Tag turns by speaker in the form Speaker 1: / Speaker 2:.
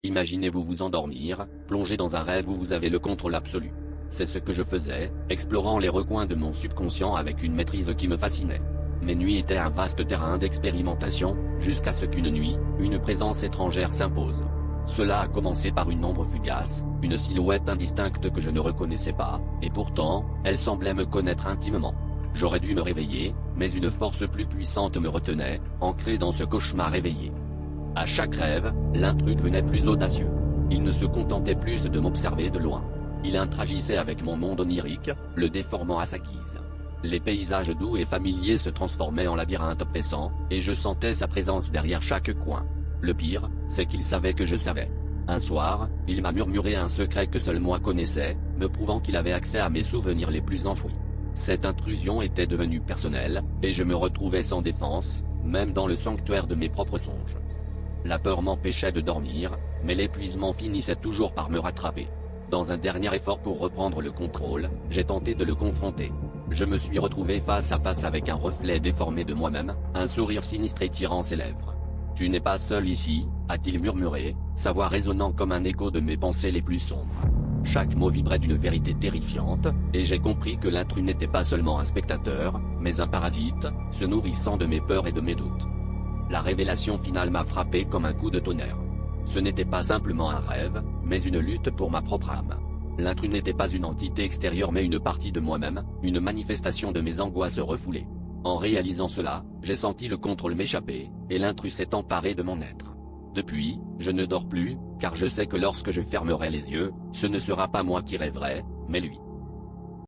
Speaker 1: Imaginez-vous vous endormir, plongé dans un rêve où vous avez le contrôle absolu. C'est ce que je faisais, explorant les recoins de mon subconscient avec une maîtrise qui me fascinait. Mes nuits étaient un vaste terrain d'expérimentation, jusqu'à ce qu'une nuit, une présence étrangère s'impose. Cela a commencé par une ombre fugace, une silhouette indistincte que je ne reconnaissais pas, et pourtant, elle semblait me connaître intimement. J'aurais dû me réveiller, mais une force plus puissante me retenait, ancrée dans ce cauchemar éveillé. À chaque rêve, l'intrus devenait plus audacieux. Il ne se contentait plus de m'observer de loin. Il interagissait avec mon monde onirique, le déformant à sa guise. Les paysages doux et familiers se transformaient en labyrinthe oppressant, et je sentais sa présence derrière chaque coin. Le pire, c'est qu'il savait que je savais. Un soir, il m'a murmuré un secret que seul moi connaissais, me prouvant qu'il avait accès à mes souvenirs les plus enfouis. Cette intrusion était devenue personnelle, et je me retrouvais sans défense, même dans le sanctuaire de mes propres songes. La peur m'empêchait de dormir, mais l'épuisement finissait toujours par me rattraper. Dans un dernier effort pour reprendre le contrôle, j'ai tenté de le confronter. Je me suis retrouvé face à face avec un reflet déformé de moi-même, un sourire sinistre étirant ses lèvres. « Tu n'es pas seul ici », a-t-il murmuré, sa voix résonnant comme un écho de mes pensées les plus sombres. Chaque mot vibrait d'une vérité terrifiante, et j'ai compris que l'intrus n'était pas seulement un spectateur, mais un parasite, se nourrissant de mes peurs et de mes doutes. La révélation finale m'a frappé comme un coup de tonnerre. Ce n'était pas simplement un rêve, mais une lutte pour ma propre âme. L'intrus n'était pas une entité extérieure mais une partie de moi-même, une manifestation de mes angoisses refoulées. En réalisant cela, j'ai senti le contrôle m'échapper, et l'intrus s'est emparé de mon être. Depuis, je ne dors plus, car je sais que lorsque je fermerai les yeux, ce ne sera pas moi qui rêverai, mais lui.